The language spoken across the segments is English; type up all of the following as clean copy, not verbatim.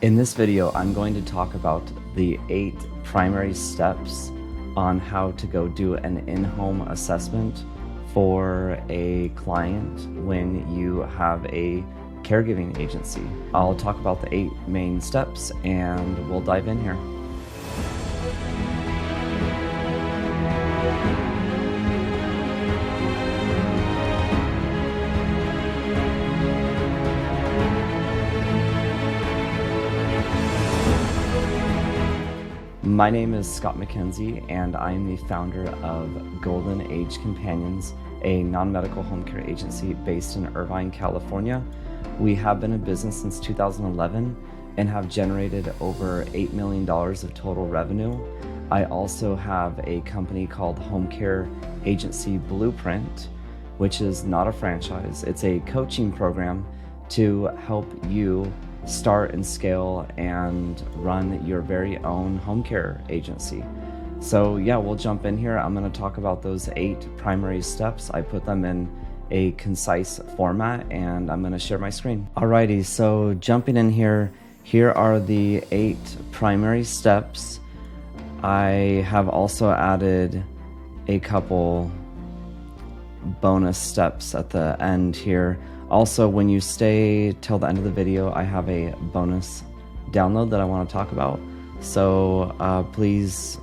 In this video, I'm going to talk about the 8 primary steps on how to go do an in-home assessment for a client when you have a caregiving agency. I'll talk about the 8 main steps and we'll dive in here. My name is Scott McKenzie, and I'm the founder of Golden Age Companions, a non-medical home care agency based in Irvine, California. We have been in business since 2011 and have generated over $8 million of total revenue. I also have a company called Home Care Agency Blueprint, which is not a franchise. It's a coaching program to help you start and scale and run your very own home care agency. So yeah, we'll jump in here. I'm going to talk about those 8 primary steps. I put them in a concise format and I'm going to share my screen. Alrighty, so jumping in here are the 8 primary steps. I have also added a couple bonus steps at the end here. Also, when you stay till the end of the video, I have a bonus download that I want to talk about. So please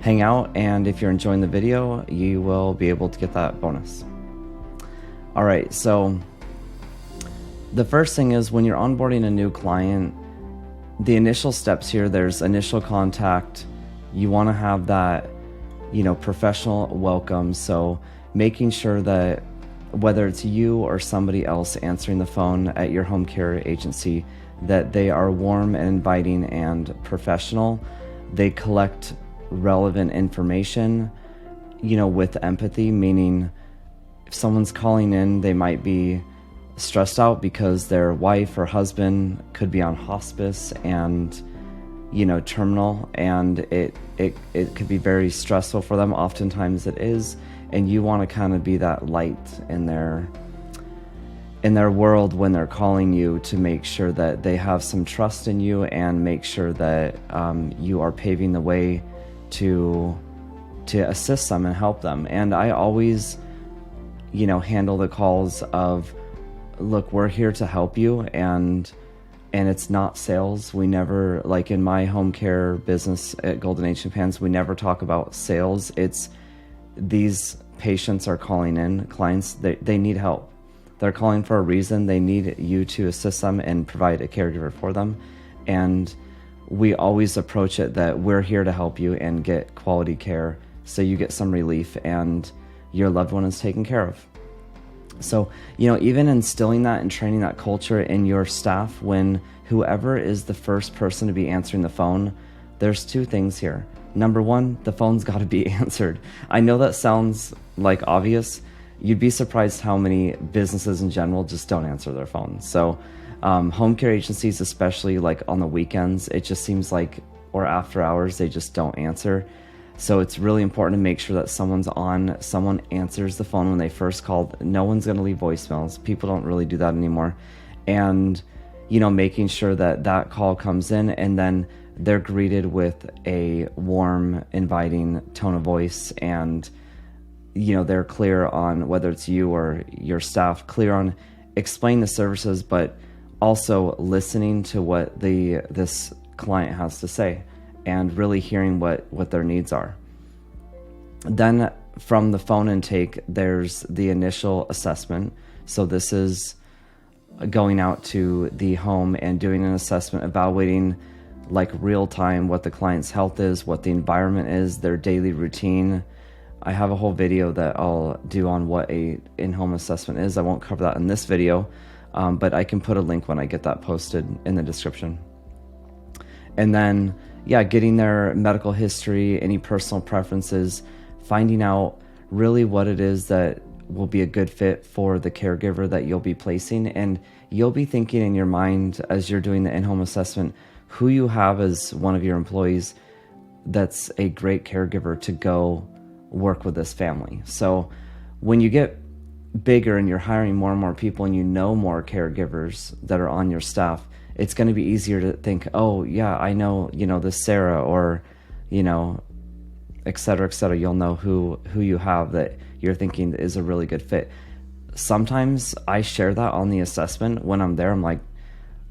hang out, and if you're enjoying the video, you will be able to get that bonus. All right, so the first thing is when you're onboarding a new client, the initial steps here, there's initial contact. You want to have that, professional welcome. So making sure that whether it's you or somebody else answering the phone at your home care agency, that they are warm and inviting and professional. They collect relevant information, with empathy, meaning if someone's calling in, they might be stressed out because their wife or husband could be on hospice and, terminal, and it could be very stressful for them. Oftentimes it is. And you want to kind of be that light in their world when they're calling you, to make sure that they have some trust in you and make sure that you are paving the way to assist them and help them. And I always, handle the calls of, look, we're here to help you, and it's not sales. We never, like in my home care business at Golden Age Companions, we never talk about sales. It's these patients are calling in, clients, they need help. They're calling for a reason. They need you to assist them and provide a caregiver for them. And we always approach it that we're here to help you and get quality care so you get some relief and your loved one is taken care of. So, even instilling that and training that culture in your staff, when whoever is the first person to be answering the phone, there's 2 things here. Number 1, the phone's got to be answered. I know that sounds like obvious. You'd be surprised how many businesses in general just don't answer their phones. So home care agencies, especially like on the weekends, it just seems like, or after hours, they just don't answer. So it's really important to make sure that someone answers the phone when they first call. No one's going to leave voicemails. People don't really do that anymore. And, making sure that that call comes in and then they're greeted with a warm, inviting tone of voice, and they're clear on, whether it's you or your staff, clear on explaining the services, but also listening to what this client has to say and really hearing what their needs are. Then from the phone intake, there's the initial assessment. So this is going out to the home and doing an assessment, evaluating like real time what the client's health is, what the environment is, their daily routine. I have a whole video that I'll do on what a in-home assessment is. I won't cover that in this video, but I can put a link when I get that posted in the description. And then, getting their medical history, any personal preferences, finding out really what it is that will be a good fit for the caregiver that you'll be placing. And you'll be thinking in your mind as you're doing the in-home assessment, who you have as one of your employees that's a great caregiver to go work with this family. So when you get bigger and you're hiring more and more people and more caregivers that are on your staff, it's going to be easier to think, oh yeah, I know, this Sarah, or, et cetera, et cetera. You'll know who you have that you're thinking is a really good fit. Sometimes I share that on the assessment when I'm there. I'm like,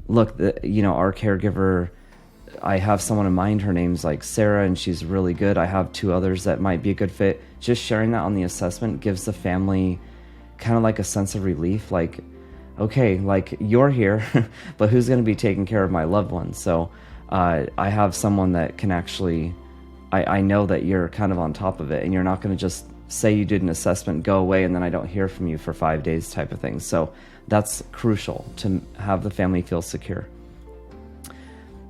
look, our caregiver, I have someone in mind, her name's like Sarah, and she's really good. I have 2 others that might be a good fit. Just sharing that on the assessment gives the family kind of like a sense of relief, like, okay, like, you're here, but who's going to be taking care of my loved ones? So I have someone that can actually, I know that you're kind of on top of it, and you're not going to just say you did an assessment, go away, and then I don't hear from you for 5 days type of thing. So that's crucial to have the family feel secure.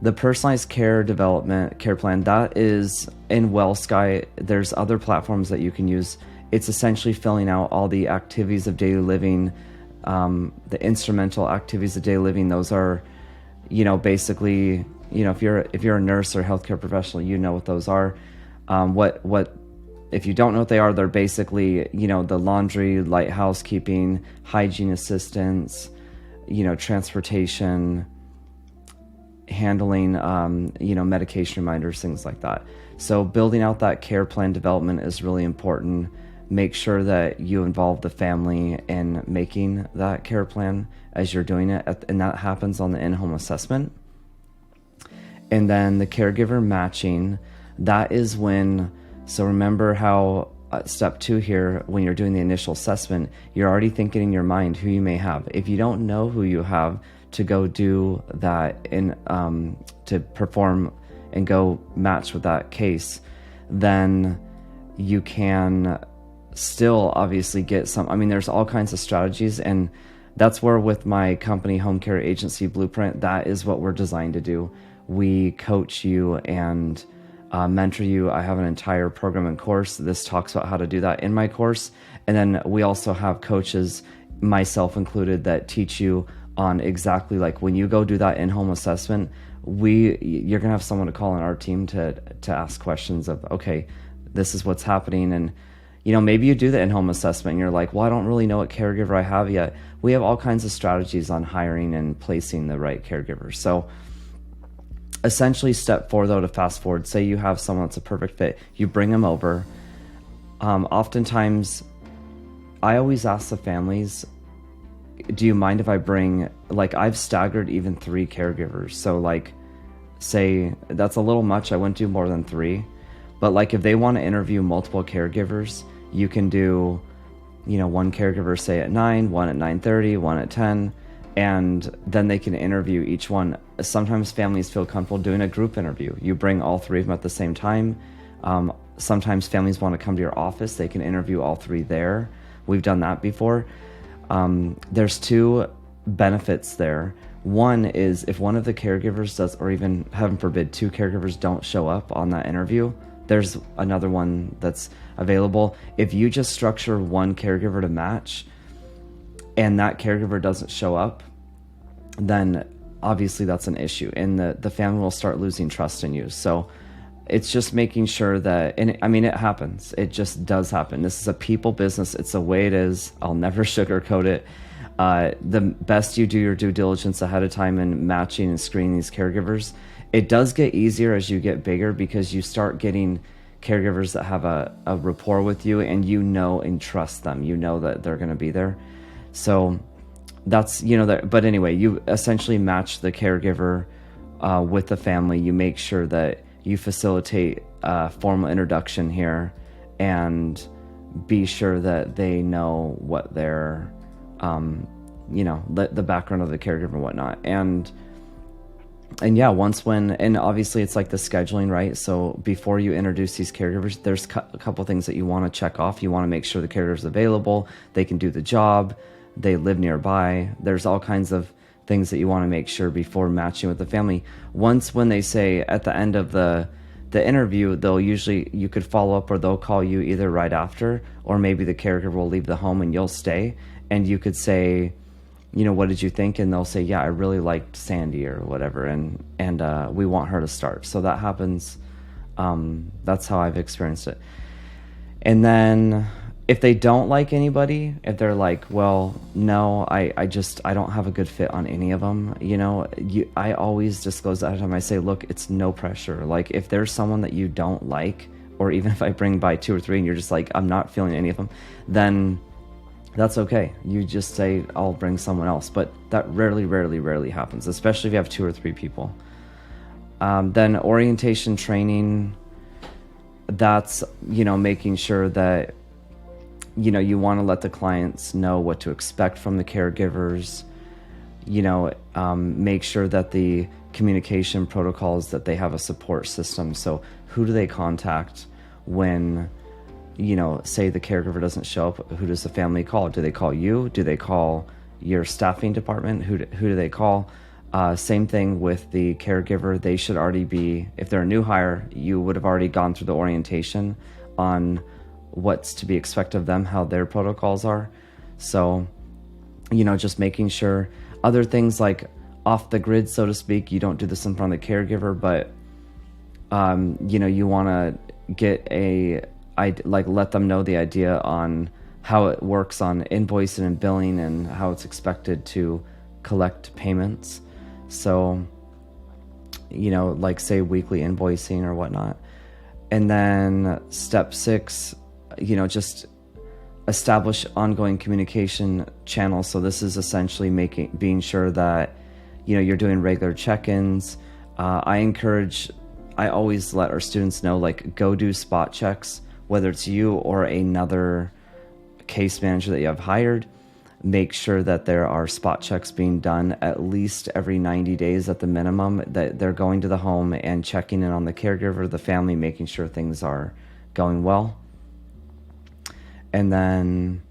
The personalized care plan, that is in WellSky. There's other platforms that you can use. It's essentially filling out all the activities of daily living, the instrumental activities of daily living. Those are, basically, if you're a nurse or healthcare professional, you know what those are. If you don't know what they are, they're basically, the laundry, light housekeeping, hygiene assistance, transportation, handling, medication reminders, things like that. So building out that care plan development is really important. Make sure that you involve the family in making that care plan as you're doing it, and that happens on the in-home assessment. And then the caregiver matching, that is when, so remember how step 2 here, when you're doing the initial assessment, you're already thinking in your mind who you may have. If you don't know who you have, to go do that to perform and go match with that case, then you can still obviously get some, there's all kinds of strategies, and that's where with my company, Home Care Agency Blueprint, that is what we're designed to do. We coach you and mentor you. I have an entire program and course. This talks about how to do that in my course. And then we also have coaches, myself included, that teach you on exactly, like, when you go do that in-home assessment, you're gonna have someone to call on our team to ask questions of, okay, this is what's happening. And maybe you do the in-home assessment and you're like, well, I don't really know what caregiver I have yet. We have all kinds of strategies on hiring and placing the right caregiver. So essentially, step 4, though, to fast forward, say you have someone that's a perfect fit, you bring them over. Oftentimes I always ask the families, do you mind if I bring, like, I've staggered even 3 caregivers. So, like, say that's a little much, I wouldn't do more than 3. But, like, if they want to interview multiple caregivers, you can do, one caregiver, say, at 9, one at 9:30, one at 10, and then they can interview each one. Sometimes families feel comfortable doing a group interview. You bring all 3 of them at the same time. Sometimes families want to come to your office. They can interview all 3 there. We've done that before. There's 2 benefits there. One is if one of the caregivers does, or even heaven forbid, 2 caregivers don't show up on that interview, there's another one that's available. If you just structure one caregiver to match and that caregiver doesn't show up, then obviously that's an issue, and the family will start losing trust in you. So it's just making sure that, and it happens. It just does happen. This is a people business. It's the way it is. I'll never sugarcoat it. The best you do your due diligence ahead of time in matching and screening these caregivers. It does get easier as you get bigger because you start getting caregivers that have a rapport with you, and and trust them. You know that they're going to be there. So that's, but anyway, you essentially match the caregiver with the family. You make sure that you facilitate a formal introduction here and be sure that they know what their, the background of the caregiver and whatnot. And yeah, and obviously it's like the scheduling, right? So before you introduce these caregivers, there's a couple things that you want to check off. You want to make sure the caregiver's available, they can do the job, they live nearby. There's all kinds of things that you want to make sure before matching with the family. When they say at the end of the interview, you could follow up, or they'll call you either right after, or maybe the caregiver will leave the home and you'll stay, and you could say, what did you think? And they'll say, yeah, I really liked Sandy or whatever, and we want her to start. So that happens. That's how I've experienced it. And then if they don't like anybody, if they're like, well, no, I don't have a good fit on any of them, I always disclose that time. I say, look, it's no pressure. Like, if there's someone that you don't like, or even if I bring by 2 or 3 and you're just like, I'm not feeling any of them, then that's okay. You just say, I'll bring someone else. But that rarely happens, especially if you have 2 or 3 people. Then orientation training, that's, making sure that, you want to let the clients know what to expect from the caregivers, make sure that the communication protocols, that they have a support system. So who do they contact when, say the caregiver doesn't show up? Who does the family call? Do they call you? Do they call your staffing department? Who do they call? Same thing with the caregiver. They should already be, if they're a new hire, you would have already gone through the orientation on what's to be expected of them, how their protocols are. So, just making sure. Other things like off the grid, so to speak, you don't do this in front of the caregiver, but, you want to get let them know the idea on how it works on invoicing and billing and how it's expected to collect payments. So, say weekly invoicing or whatnot. And then step 6, just establish ongoing communication channels. So this is essentially being sure that, you're doing regular check-ins. I always let our students know, go do spot checks, whether it's you or another case manager that you have hired. Make sure that there are spot checks being done at least every 90 days at the minimum, that they're going to the home and checking in on the caregiver, the family, making sure things are going well. And then,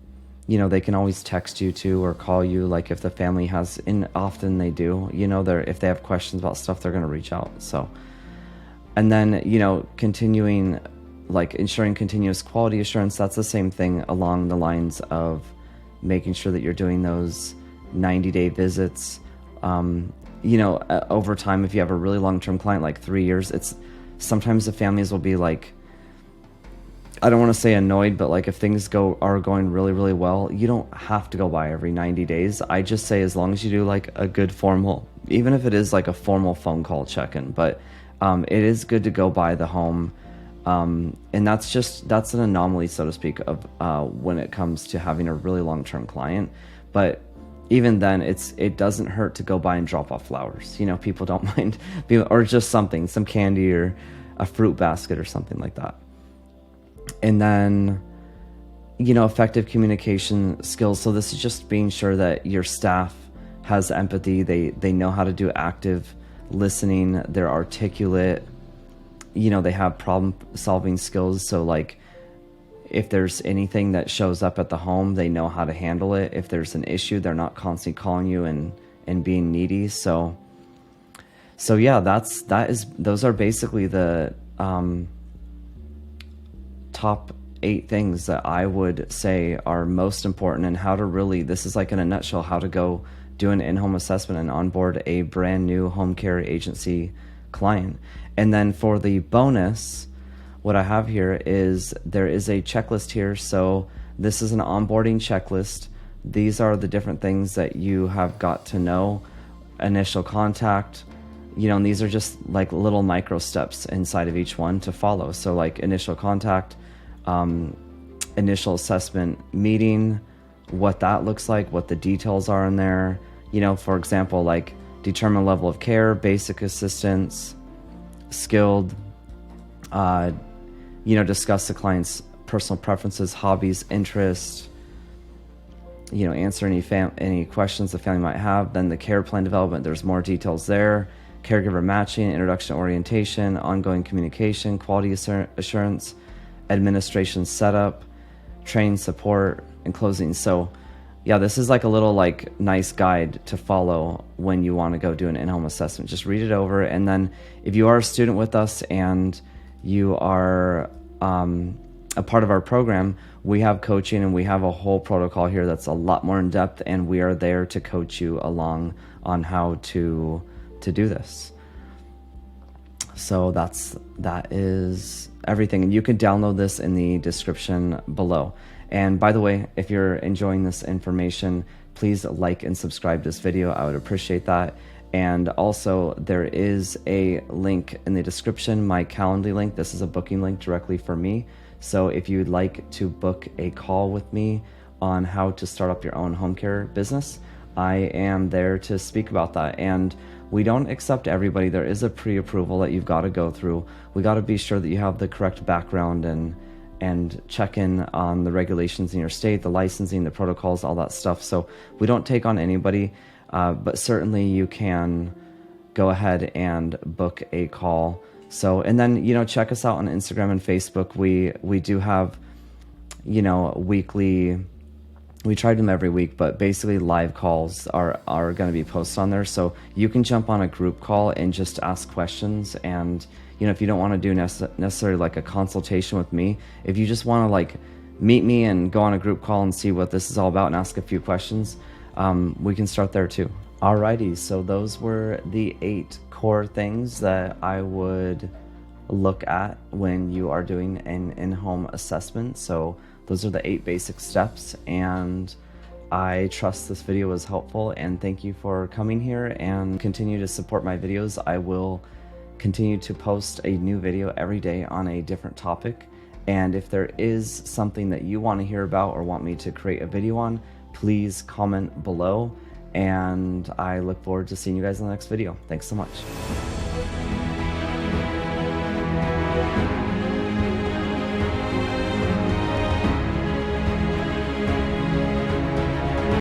they can always text you too or call you, if the family has, and often they do, if they have questions about stuff, they're going to reach out. So, and then, continuing, ensuring continuous quality assurance, that's the same thing along the lines of making sure that you're doing those 90-day visits. Over time, if you have a really long-term client, like 3 years, sometimes the families will be I don't want to say annoyed, but if things are going really well, you don't have to go by every 90 days. I just say, as long as you do a good formal, even if it is a formal phone call check-in, but it is good to go by the home. And that's an anomaly, so to speak, of when it comes to having a really long-term client. But even then, it doesn't hurt to go by and drop off flowers. People don't mind, or just some candy or a fruit basket or something like that. And then, effective communication skills. So this is just being sure that your staff has empathy. They know how to do active listening. They're articulate. They have problem-solving skills. So, if there's anything that shows up at the home, they know how to handle it. If there's an issue, they're not constantly calling you and being needy. So yeah, those are basically the top 8 things that I would say are most important, and how to really, this is in a nutshell, how to go do an in-home assessment and onboard a brand new home care agency client. And then for the bonus, what I have here is there is a checklist here. So this is an onboarding checklist. These are the different things that you have got to know. Initial contact, and these are just little micro steps inside of each one to follow. So initial contact, initial assessment meeting, what that looks like, what the details are in there. For example, determine level of care, basic assistance, skilled, discuss the client's personal preferences, hobbies, interests, answer any questions the family might have. Then the care plan development, there's more details there. Caregiver matching, introduction orientation, ongoing communication, quality assurance, administration setup, training support, and closing. So yeah, this is a little nice guide to follow when you want to go do an in-home assessment. Just read it over, and then if you are a student with us and you are a part of our program, we have coaching and we have a whole protocol here that's a lot more in depth, and we are there to coach you along on how to do this. So that is everything, and you can download this in the description below. And by the way, if you're enjoying this information, please like and subscribe to this video. I would appreciate that. And also, there is a link in the description, my Calendly link. This is a booking link directly for me. So if you'd like to book a call with me on how to start up your own home care business, I am there to speak about that. And we don't accept everybody. There is a pre-approval that you've got to go through. We got to be sure that you have the correct background and check in on the regulations in your state, the licensing, the protocols, all that stuff. So we don't take on anybody, but certainly you can go ahead and book a call. So, and then, check us out on Instagram and Facebook. We do have, weekly, we try them every week, but basically live calls are going to be posted on there. So you can jump on a group call and just ask questions. And, if you don't want to do necessarily like a consultation with me, if you just want to like meet me and go on a group call and see what this is all about and ask a few questions, we can start there too. Alrighty, so those were the 8 core things that I would look at when you are doing an in-home assessment. So those are the 8 basic steps, and I trust this video was helpful, and thank you for coming here and continue to support my videos. I will continue to post a new video every day on a different topic, and if there is something that you want to hear about or want me to create a video on, please comment below, and I look forward to seeing you guys in the next video. Thanks so much.